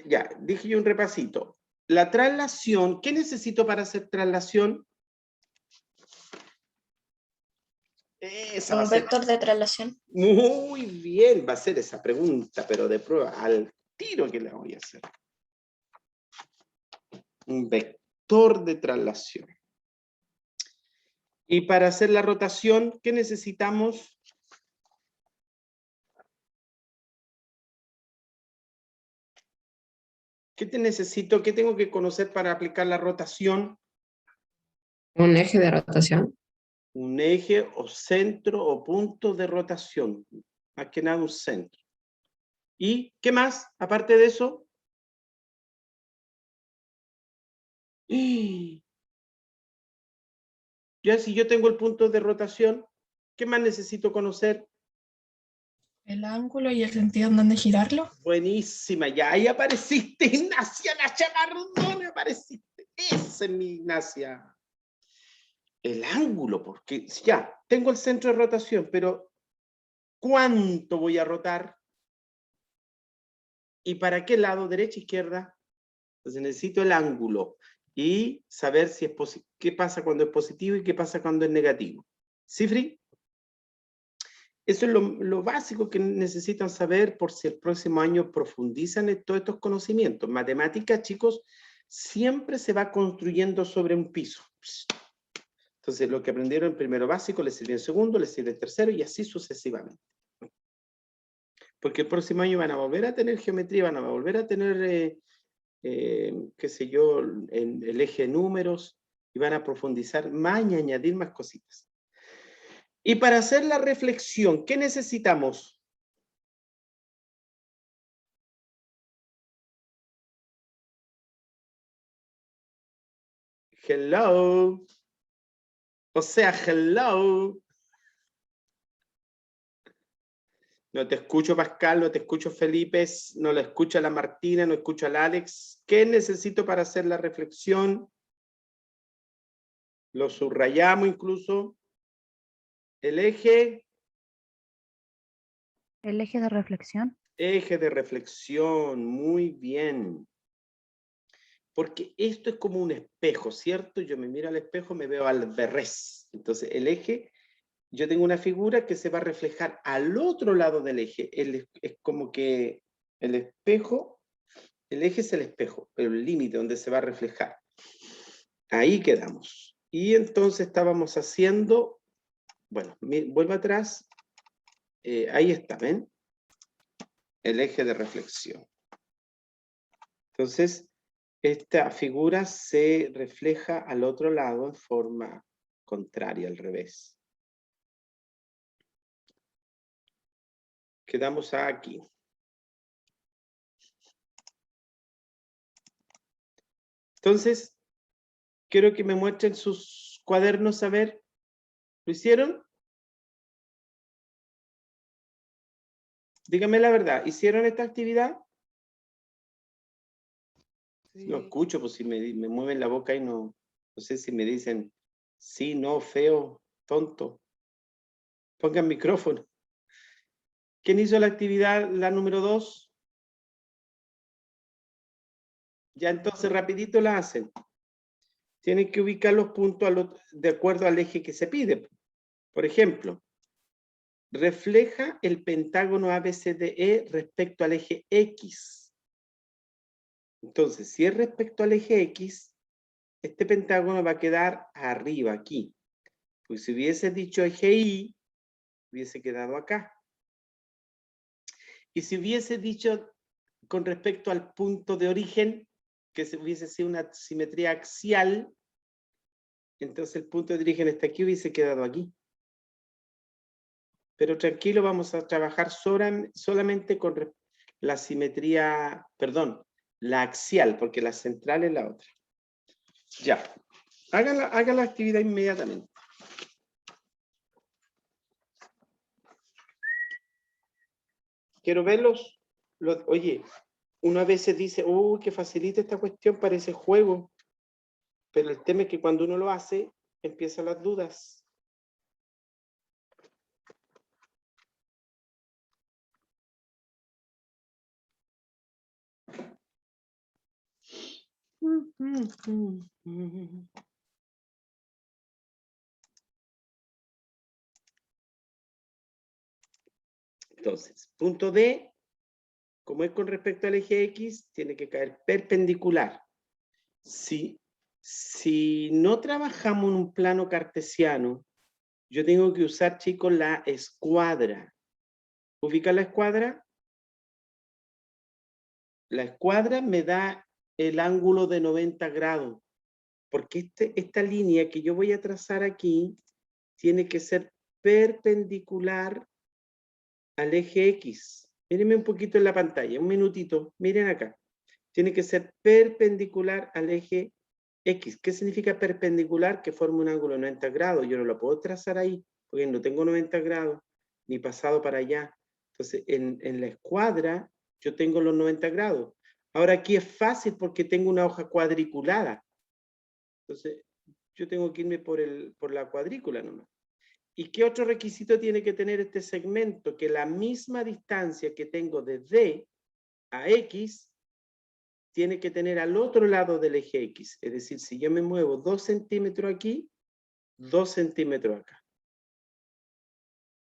Ya, dije yo un repasito. La traslación, ¿qué necesito para hacer traslación? Esa va a Un ser vector de traslación. muy bien, va a ser esa pregunta, pero de prueba al tiro que la voy a hacer. Un vector de traslación. Y para hacer la rotación, ¿qué necesitamos? ¿Qué te necesito? ¿Qué tengo que conocer para aplicar la rotación? Un eje de rotación. Un eje o centro o punto de rotación. Más que nada un centro. ¿Y qué más? Aparte de eso. Ya si yo tengo el punto de rotación, ¿qué más necesito conocer? El ángulo y el sentido en donde girarlo. Buenísima, ya ahí apareciste, Ignacia Nachamardón, apareciste. Esa es mi Ignacia. El ángulo, porque ya, tengo el centro de rotación, pero ¿cuánto voy a rotar? ¿Y para qué lado? ¿Derecha, izquierda? Entonces necesito el ángulo y saber si es qué pasa cuando es positivo y qué pasa cuando es negativo. ¿Cifri? Eso es lo básico que necesitan saber por si el próximo año profundizan en todos estos conocimientos. Matemática, chicos, siempre se va construyendo sobre un piso. Entonces, lo que aprendieron en primero básico les sirve en segundo, les sirve en tercero y así sucesivamente. Porque el próximo año van a volver a tener geometría, van a volver a tener, qué sé yo, en el eje de números y van a profundizar más y añadir más cositas. Y para hacer la reflexión, ¿qué necesitamos? Hello. O sea, hello. No te escucho, Pascal, no te escucho, Felipe, no lo escucha la Martina, no escucho al Alex. ¿Qué necesito para hacer la reflexión? Lo subrayamos incluso. El eje. El eje de reflexión. Eje de reflexión, muy bien. Porque esto es como un espejo, ¿cierto? Yo me miro al espejo, me veo al revés. Entonces, el eje, yo tengo una figura que se va a reflejar al otro lado del eje. Es como que el espejo, el eje es el espejo, pero el límite donde se va a reflejar. Ahí quedamos. Y entonces estábamos haciendo, bueno, vuelvo atrás. Ahí está, ¿ven? El eje de reflexión. Entonces, esta figura se refleja al otro lado en forma contraria, al revés. Quedamos aquí. Entonces, quiero que me muestren sus cuadernos, a ver. ¿Lo hicieron? Díganme la verdad, ¿hicieron esta actividad? Sí. No escucho, pues si me mueven la boca y no sé si me dicen sí, no, feo, tonto. Pongan micrófono. ¿Quién hizo la actividad, la número 2? Ya entonces rapidito la hacen. Tienen que ubicar los puntos de acuerdo al eje que se pide. Por ejemplo, refleja el pentágono ABCDE respecto al eje X. Entonces, si es respecto al eje X, este pentágono va a quedar arriba, aquí. Pues si hubiese dicho eje Y, hubiese quedado acá. Y si hubiese dicho con respecto al punto de origen, que hubiese sido una simetría axial, entonces el punto de origen está aquí, hubiese quedado aquí. Pero tranquilo, vamos a trabajar solamente con la simetría, perdón, la axial, porque la central es la otra. Ya, hagan la actividad inmediatamente. Quiero verlos. Oye, uno a veces dice, qué facilita esta cuestión, parece juego. Pero el tema es que cuando uno lo hace, empiezan las dudas. Entonces, punto D, como es con respecto al eje X, tiene que caer perpendicular. Si no trabajamos en un plano cartesiano, yo tengo que usar, chicos, la escuadra. ¿Ubica la escuadra? La escuadra me da el ángulo de 90 grados, porque esta línea que yo voy a trazar aquí tiene que ser perpendicular al eje X. Mírenme un poquito en la pantalla, un minutito, miren acá. Tiene que ser perpendicular al eje X. ¿Qué significa perpendicular? Que forma un ángulo de 90 grados. Yo no lo puedo trazar ahí, porque no tengo 90 grados, ni pasado para allá. Entonces, en la escuadra, yo tengo los 90 grados. Ahora aquí es fácil porque tengo una hoja cuadriculada. Entonces, yo tengo que irme por la cuadrícula nomás. ¿Y qué otro requisito tiene que tener este segmento? Que la misma distancia que tengo de D a X tiene que tener al otro lado del eje X. Es decir, si yo me muevo 2 centímetros aquí, 2 centímetros acá.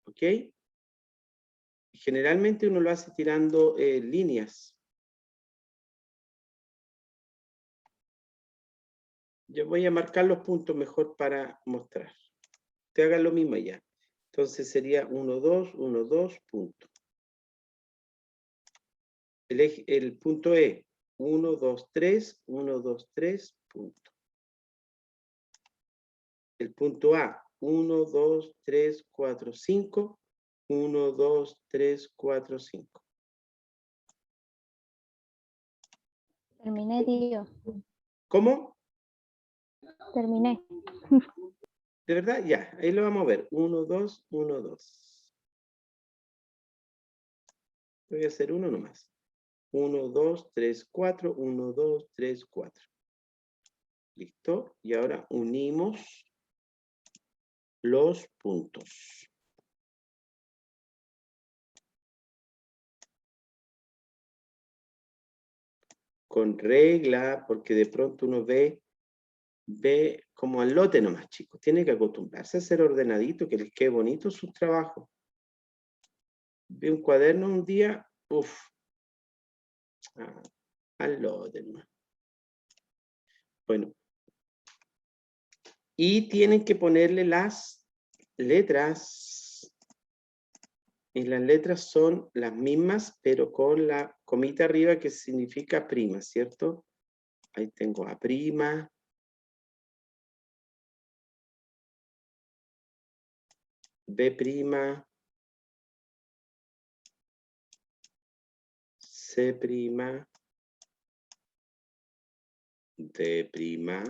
¿Ok? Generalmente uno lo hace tirando líneas. Yo voy a marcar los puntos mejor para mostrar. Te hagan lo mismo ya. Entonces sería 1, 2, 1, 2, punto. El punto E, 1, 2, 3, 1, 2, 3, punto. El punto A, 1, 2, 3, 4, 5, 1, 2, 3, 4, 5. Terminé, tío. ¿Cómo? Terminé. ¿De verdad? Ya, ahí lo vamos a ver. 1, 2, 1, 2. Voy a hacer uno nomás. 1, 2, 3, 4, 1, 2, 3, 4. ¿Listo? Y ahora unimos los puntos. Con regla, porque de pronto uno ve como al lote nomás, chicos. Tiene que acostumbrarse a ser ordenadito, que les quede bonito sus trabajos. Ve un cuaderno un día, uff. Al lote nomás. Bueno. Y tienen que ponerle las letras. Y las letras son las mismas, pero con la comita arriba que significa prima, ¿cierto? Ahí tengo A prima. B prima. C prima. D prima.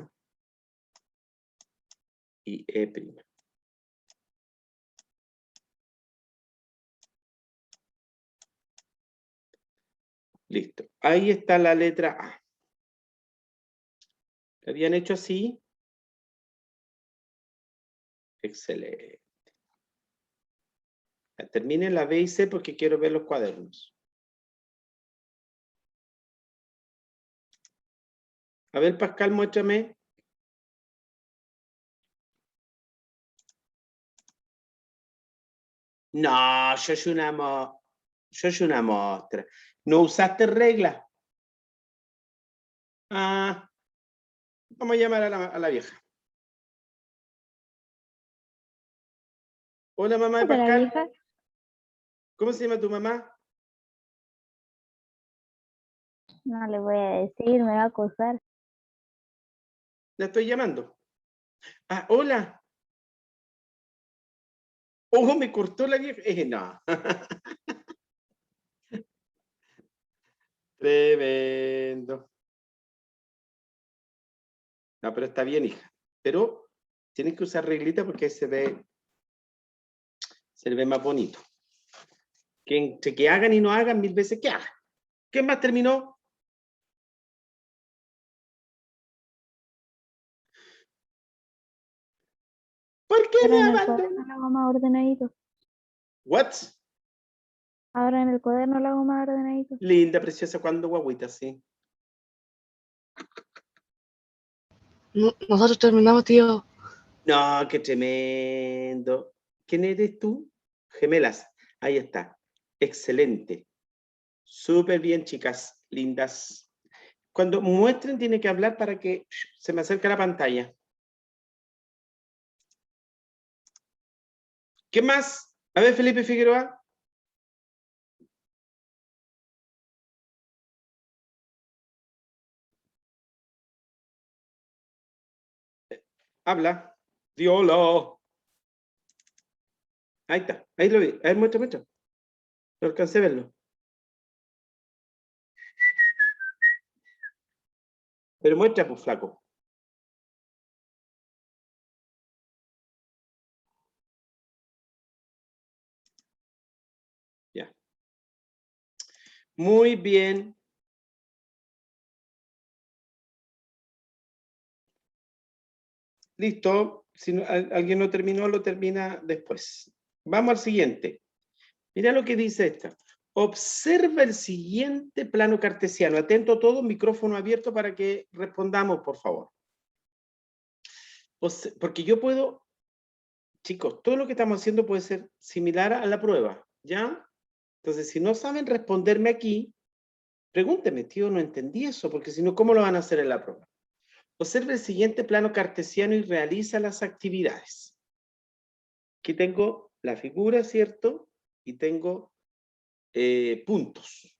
Y E prima. Listo. Ahí está la letra A. ¿La habían hecho así? Excelente. Terminen la B y C porque quiero ver los cuadernos. A ver, Pascal, muéstrame. No, yo soy una mostra. ¿No usaste regla? Ah, vamos a llamar a la vieja. Hola, mamá de ¿Para la Pascal. vieja? ¿Cómo se llama tu mamá? No le voy a decir, me va a acusar. La estoy llamando. Ah, hola. Ojo, me cortó la vieja. No. Tremendo. No, pero está bien, hija. Pero tienes que usar reglita porque se ve más bonito. Que entre que hagan y no hagan, 1000 veces que hagan. ¿Quién más terminó? ¿Por qué Ahora me en el abandonó? cuaderno lo hago más ordenadito. What? Ahora en el cuaderno lo hago más ordenadito. Linda, preciosa, cuando guaguita, sí. Nosotros terminamos, tío. No, qué tremendo. ¿Quién eres tú? Gemelas. Ahí está. Excelente. Súper bien, chicas lindas. Cuando muestren, tiene que hablar para que se me acerque la pantalla. ¿Qué más? A ver, Felipe Figueroa. Habla. Di hola. Ahí está. Ahí lo vi. A ver, muestra, muestra. No alcancé a verlo. Pero muestra, pues, flaco. Ya. Muy bien. Listo. Si alguien no terminó, lo termina después. Vamos al siguiente. Mira lo que dice esta. Observa el siguiente plano cartesiano. Atento todo, micrófono abierto para que respondamos, por favor. Porque yo puedo, chicos, todo lo que estamos haciendo puede ser similar a la prueba, ¿ya? Entonces, si no saben responderme aquí, pregúnteme, tío, no entendí eso, porque si no, ¿cómo lo van a hacer en la prueba? Observa el siguiente plano cartesiano y realiza las actividades. Aquí tengo la figura, ¿cierto? Y tengo puntos.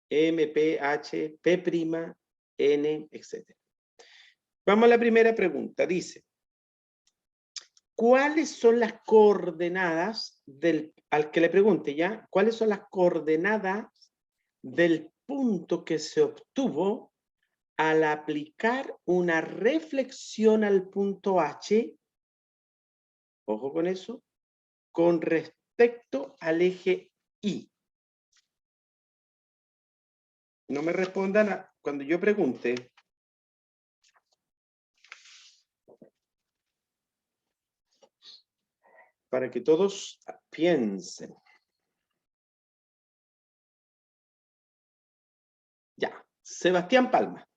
M, P, H, P', N, etc. Vamos a la primera pregunta. Dice, ¿cuáles son las coordenadas al que le pregunte ya? ¿Cuáles son las coordenadas del punto que se obtuvo al aplicar una reflexión al punto H? Ojo con eso. Con respecto al eje Y. No me respondan cuando yo pregunte. Para que todos piensen. Ya, Sebastián Palma.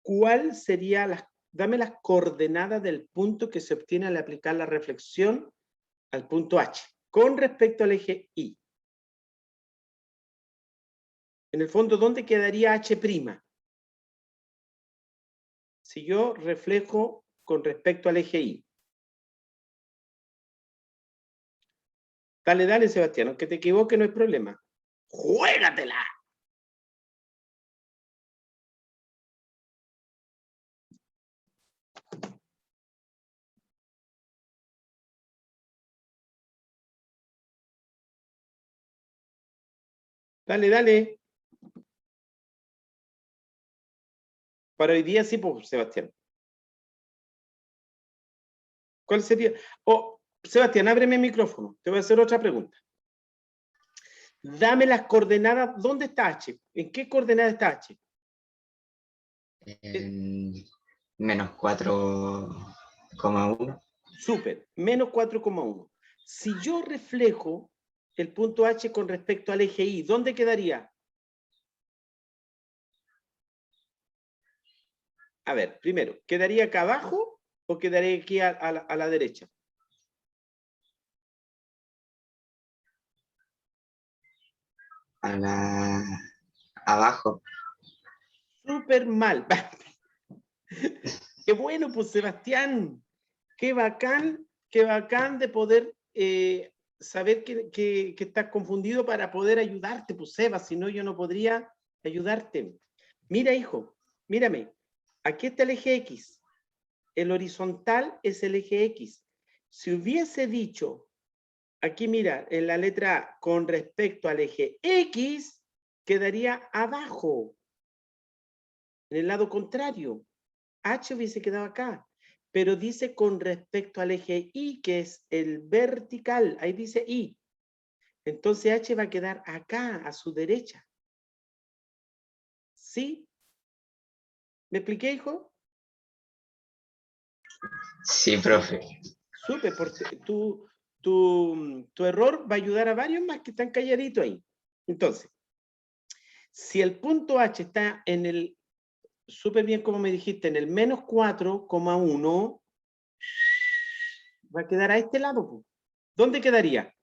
¿Cuál sería dame las coordenadas del punto que se obtiene al aplicar la reflexión al punto H, con respecto al eje Y? En el fondo, ¿dónde quedaría H'? Si yo reflejo con respecto al eje Y. Dale, dale, Sebastián, aunque te equivoques no hay problema. ¡Juégatela! Dale, dale. Para hoy día sí, pues, Sebastián. ¿Cuál sería? Oh, Sebastián, ábreme el micrófono. Te voy a hacer otra pregunta. Dame las coordenadas. ¿Dónde está H? ¿En qué coordenada está H? En menos 4,1. Súper, menos 4,1. Si yo reflejo el punto H con respecto al eje Y, ¿dónde quedaría? A ver, primero, ¿quedaría acá abajo o quedaría aquí a la derecha? Abajo. Súper mal. Qué bueno, pues Sebastián. Qué bacán de poder saber que estás confundido para poder ayudarte, pues Seba, si no yo no podría ayudarte. Mira, hijo, mírame. Aquí está el eje X. El horizontal es el eje X. Si hubiese dicho, aquí mira, en la letra A, con respecto al eje X, quedaría abajo, en el lado contrario. H hubiese quedado acá, pero dice con respecto al eje Y, que es el vertical. Ahí dice Y. Entonces H va a quedar acá, a su derecha. ¿Sí? ¿Me expliqué, hijo? Sí, profe. Súper, porque tu error va a ayudar a varios más que están calladitos ahí. Entonces, si el punto H está en el súper bien como me dijiste, en el menos 4,1 va a quedar a este lado, po. ¿Dónde quedaría?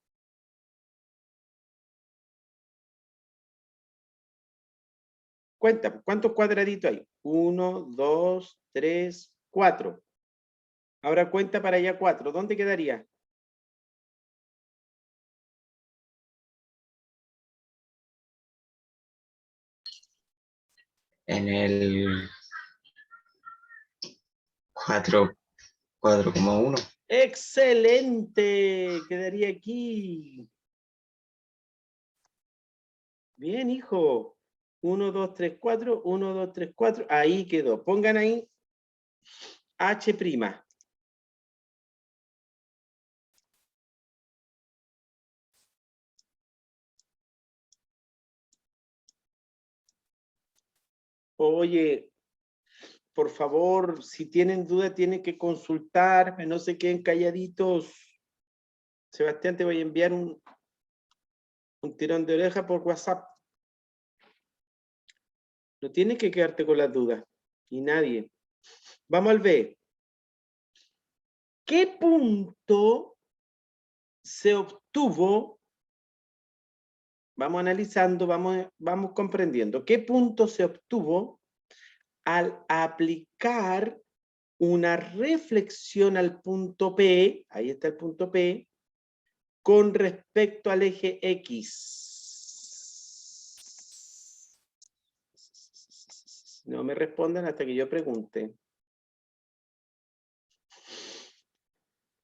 Cuenta, po, ¿cuántos cuadraditos hay? 1, 2, 3, 4. Ahora cuenta para allá 4. ¿Dónde quedaría? En el 4,1. ¡Excelente! Quedaría aquí. Bien, hijo. 1, 2, 3, 4. 1, 2, 3, 4. Ahí quedó. Pongan ahí H'. Oye, por favor, si tienen duda, tienen que consultarme, no se queden calladitos. Sebastián, te voy a enviar un tirón de oreja por WhatsApp. No tienes que quedarte con las dudas. Y nadie. Vamos al B. ¿Qué punto se obtuvo? Vamos analizando, vamos comprendiendo. ¿Qué punto se obtuvo al aplicar una reflexión al punto P? Ahí está el punto P. Con respecto al eje X. No me respondan hasta que yo pregunte.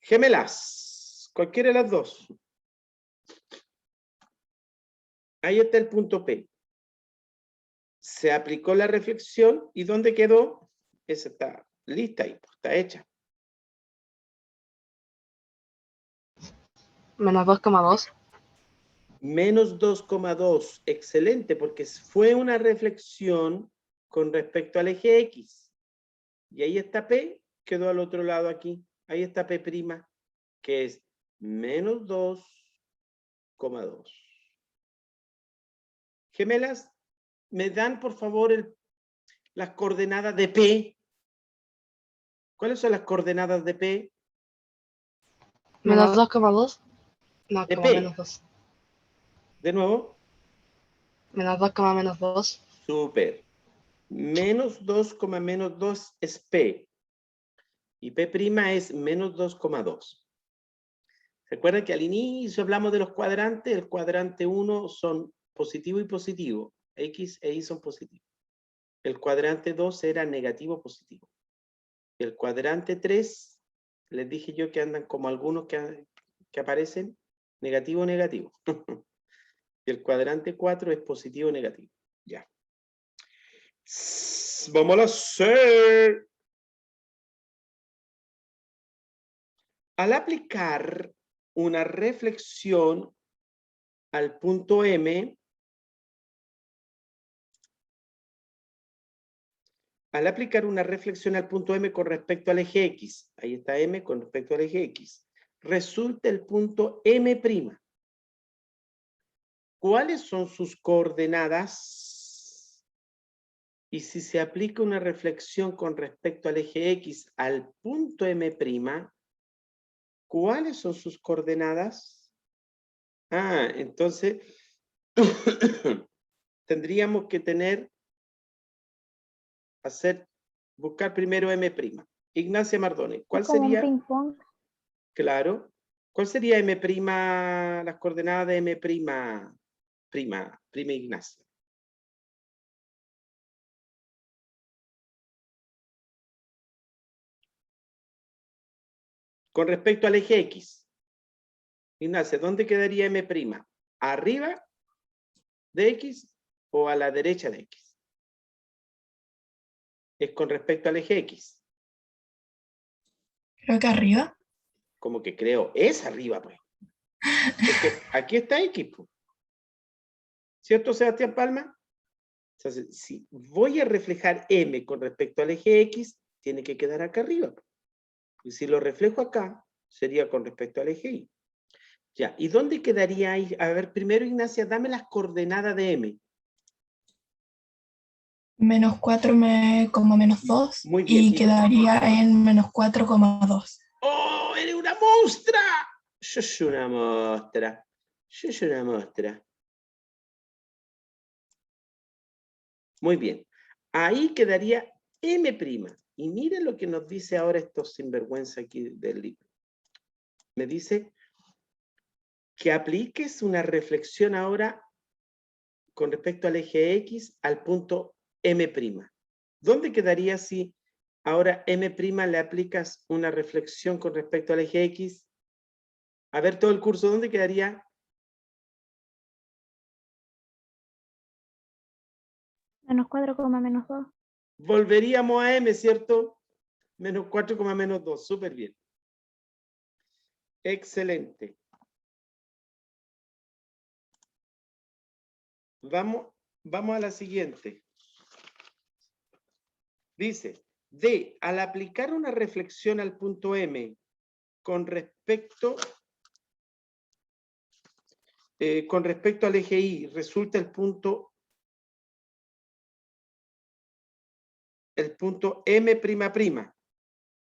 Gemelas, cualquiera de las dos. Ahí está el punto P. Se aplicó la reflexión y ¿dónde quedó? Esa está lista y está hecha. Menos 2,2. Menos 2,2. Excelente, porque fue una reflexión con respecto al eje X. Y ahí está P, quedó al otro lado aquí. Ahí está P', que es menos 2,2. Gemelas, ¿me dan por favor las coordenadas de P? ¿Cuáles son las coordenadas de P? Menos 2,2. No, De como P. menos 2. De nuevo. Menos 2, menos 2. Súper. Menos 2, menos 2 es P. Y P' es menos 2,2. Recuerden que al inicio hablamos de los cuadrantes. El cuadrante 1 son positivo y positivo. X e Y son positivos. El cuadrante 2 era negativo positivo. Y el cuadrante 3, les dije yo que andan como algunos que aparecen, negativo, negativo. Y el cuadrante 4 es positivo, negativo. Ya. Vamos a hacer. Al aplicar una reflexión al punto M, al aplicar una reflexión al punto M con respecto al eje X, ahí está M con respecto al eje X, resulta el punto M'. ¿Cuáles son sus coordenadas? Y si se aplica una reflexión con respecto al eje X al punto M', ¿cuáles son sus coordenadas? Ah, entonces tendríamos que buscar primero M'. Ignacia Mardone, ¿cuál Es como un sería? ping pong. Claro. ¿Cuál sería M', las coordenadas de M', prima Ignacia? Con respecto al eje X. Ignacia, ¿dónde quedaría M'? ¿Arriba de X o a la derecha de X? Es con respecto al eje X. Creo que arriba. Como que creo, es arriba, pues. Porque aquí está X, pues. ¿Cierto, Sebastián Palma? Entonces, si voy a reflejar M con respecto al eje X, tiene que quedar acá arriba. Y si lo reflejo acá, sería con respecto al eje Y. Ya, ¿y dónde quedaría ahí? A ver, primero, Ignacia, dame las coordenadas de M. Menos 4 como menos 2 Muy bien. y quedaría en menos 4,2. ¡Oh, eres una monstrua! Yo soy una monstrua. Yo soy una monstrua. Muy bien. Ahí quedaría M'. Y miren lo que nos dice ahora estos sinvergüenza aquí del libro. Me dice que apliques una reflexión ahora con respecto al eje X al punto M'. ¿Dónde quedaría si ahora M' le aplicas una reflexión con respecto al eje X? A ver todo el curso, ¿dónde quedaría? Menos 4, menos 2. Volveríamos a M, ¿cierto? Menos 4, menos 2, súper bien. Excelente. Vamos a la siguiente. Dice, D, al aplicar una reflexión al punto M con respecto al eje Y, resulta el punto M'.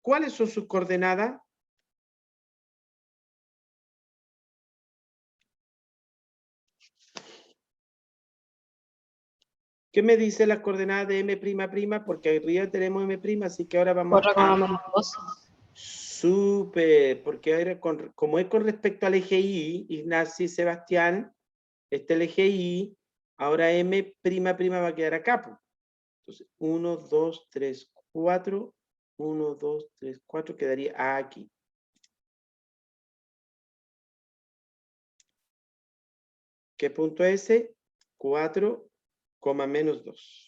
¿Cuáles son sus coordenadas? ¿Qué me dice las coordenadas de M'? Porque arriba tenemos M', así que ahora vamos 4, a... menos 2. Súper, porque ahora como es con respecto al eje Y, Ignacio y Sebastián, el eje Y, ahora M', va a quedar acá. Pues. Entonces, 1, 2, 3, 4, 1, 2, 3, 4, quedaría aquí. ¿Qué punto es ese? 4, menos 2.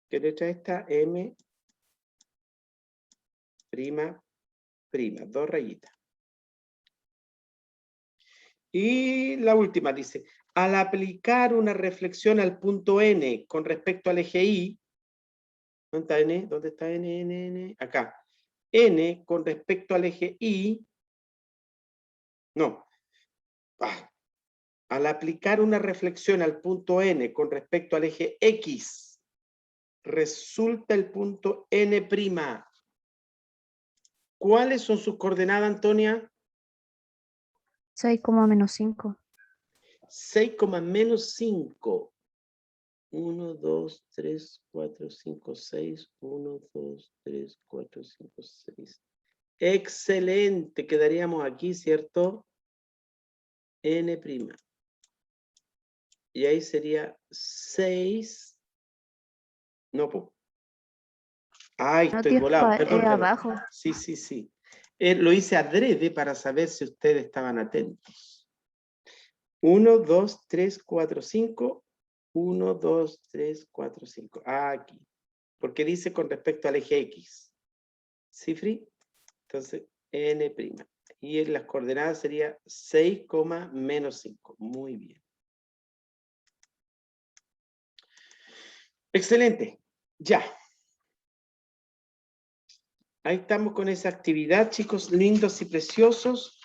¿Qué letra está? M', 2 rayitas. Y la última dice, al aplicar una reflexión al punto N con respecto al eje Y, ¿dónde está N? ¿Dónde está N, N, N? Acá. N con respecto al eje Y, no. Al aplicar una reflexión al punto N con respecto al eje X, resulta el punto N'. ¿Cuáles son sus coordenadas, Antonia? 6, menos 5. 6, menos 5. 1, 2, 3, 4, 5, 6. 1, 2, 3, 4, 5, 6. Excelente. Quedaríamos aquí, ¿cierto? N'. Y ahí sería 6. No, pues. Ay, No, estoy tío, volado. Perdón, perdón. abajo. Sí, sí, sí. Lo hice adrede para saber si ustedes estaban atentos. 1, 2, 3, 4, 5. 1, 2, 3, 4, 5. Aquí. Porque dice con respecto al eje X. ¿Sí, Free? Entonces, N'. Y en las coordenadas sería 6, menos 5. Muy bien. Excelente. Ya. Ahí estamos con esa actividad, chicos lindos y preciosos.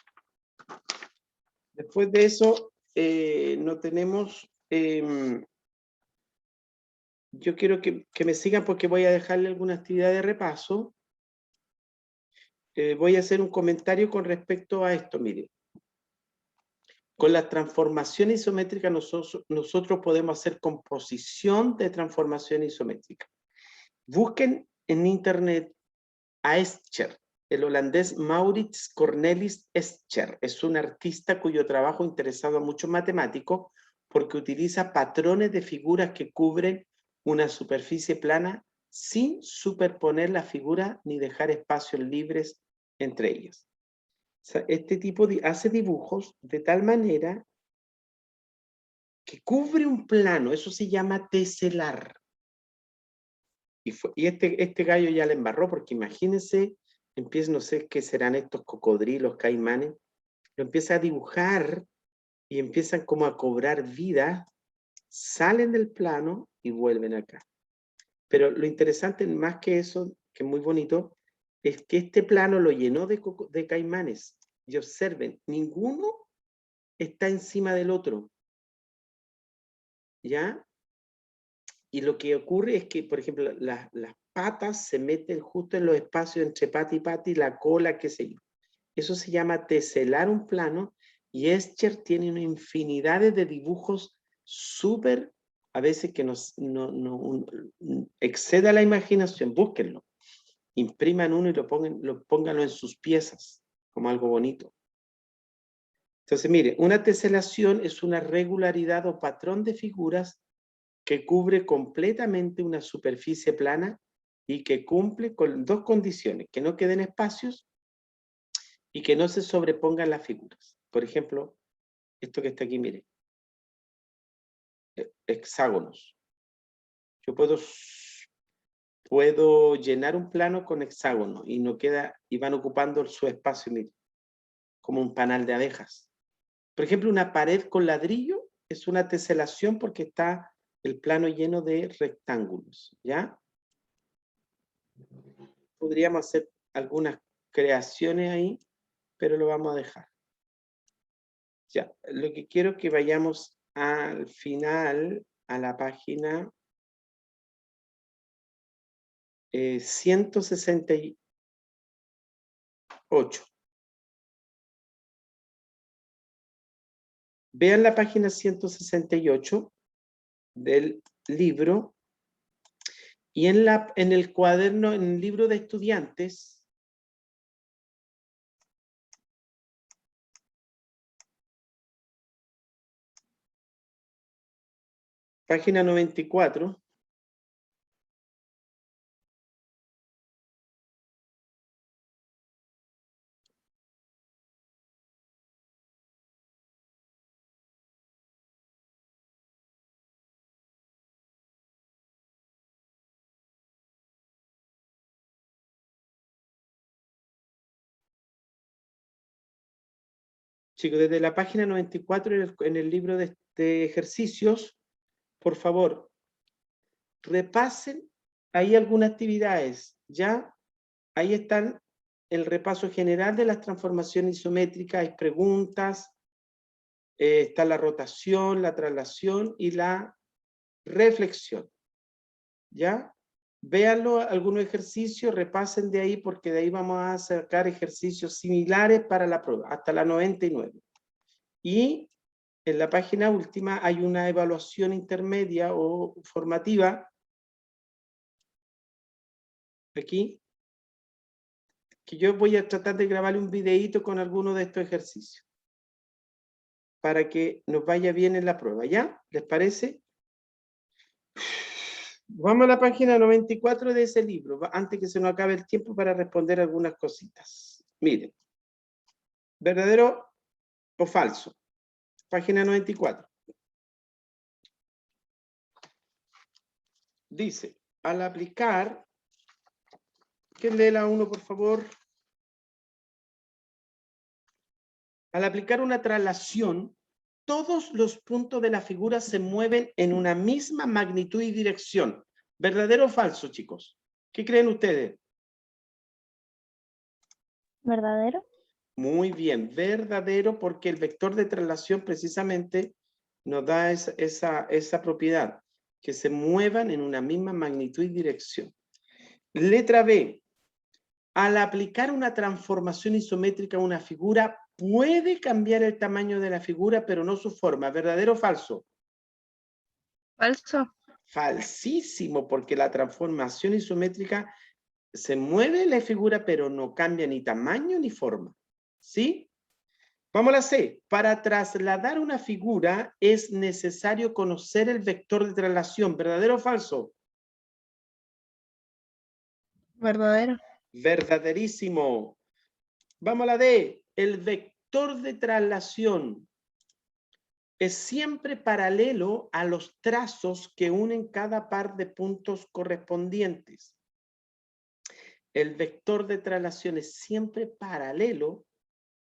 Después de eso, no tenemos... yo quiero que me sigan porque voy a dejarle alguna actividad de repaso. Voy a hacer un comentario con respecto a esto, miren. Con la transformación isométrica nosotros podemos hacer composición de transformación isométrica. Busquen en internet a Escher, el holandés Maurits Cornelis Escher. Es un artista cuyo trabajo interesado a muchos matemáticos porque utiliza patrones de figuras que cubren una superficie plana sin superponer la figura ni dejar espacios libres entre ellas. O sea, este tipo hace dibujos de tal manera que cubre un plano, eso se llama teselar. Y este gallo ya le embarró, porque imagínense, empieza, no sé qué serán estos cocodrilos, caimanes, lo empieza a dibujar y empiezan como a cobrar vida, salen del plano y vuelven acá. Pero lo interesante, más que eso, que es muy bonito, es que este plano lo llenó de caimanes. Y observen, ninguno está encima del otro. ¿ya? Y lo que ocurre es que, por ejemplo, las patas se meten justo en los espacios entre pata y pata y la cola, qué sé yo. Eso se llama teselar un plano y Escher tiene una infinidad de dibujos súper, a veces que exceda la imaginación. Búsquenlo. Impriman uno y pónganlo en sus piezas como algo bonito. Entonces, mire, una teselación es una regularidad o patrón de figuras que cubre completamente una superficie plana y que cumple con dos condiciones, que no queden espacios y que no se sobrepongan las figuras. Por ejemplo, esto que está aquí, mire, hexágonos. Yo puedo llenar un plano con hexágonos y no queda, y van ocupando su espacio, mire, como un panal de abejas. Por ejemplo, una pared con ladrillo es una teselación porque está el plano lleno de rectángulos, ¿ya? Podríamos hacer algunas creaciones ahí, pero lo vamos a dejar. Ya, lo que quiero es que vayamos al final, a la página 168. Vean la página 168 del libro y en el cuaderno, en el libro de estudiantes, página 94, chicos, desde la página 94 en el libro de ejercicios, por favor, repasen ahí algunas actividades, ¿ya? Ahí están el repaso general de las transformaciones isométricas, hay preguntas, está la rotación, la traslación y la reflexión, ¿ya? Véanlo, algunos ejercicios, repasen de ahí porque de ahí vamos a sacar ejercicios similares para la prueba, hasta la 99. Y en la página última hay una evaluación intermedia o formativa, aquí, que yo voy a tratar de grabarle un videíto con alguno de estos ejercicios, para que nos vaya bien en la prueba, ¿ya? ¿Les parece? Vamos a la página 94 de ese libro, antes que se nos acabe el tiempo para responder algunas cositas. Miren, ¿verdadero o falso? Página 94. Dice, al aplicar, ¿quién lee la 1, por favor? Al aplicar una traslación, todos los puntos de la figura se mueven en una misma magnitud y dirección. ¿Verdadero o falso, chicos? ¿Qué creen ustedes? ¿Verdadero? Muy bien, verdadero, porque el vector de traslación precisamente nos da esa propiedad, que se muevan en una misma magnitud y dirección. Letra B. Al aplicar una transformación isométrica a una figura, puede cambiar el tamaño de la figura, pero no su forma. ¿Verdadero o falso? Falso. Falsísimo, porque la transformación isométrica se mueve la figura, pero no cambia ni tamaño ni forma. ¿Sí? Vamos a la C. Para trasladar una figura es necesario conocer el vector de traslación. ¿Verdadero o falso? Verdadero. Verdaderísimo. Vamos a la D. El vector de traslación es siempre paralelo a los trazos que unen cada par de puntos correspondientes. El vector de traslación es siempre paralelo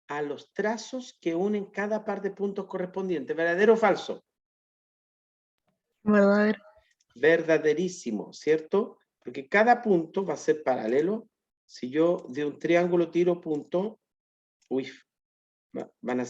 a los trazos que unen cada par de puntos correspondientes. ¿Verdadero o falso? Verdadero. Verdaderísimo, ¿cierto? Porque cada punto va a ser paralelo. Si yo de un triángulo tiro punto, uy, van a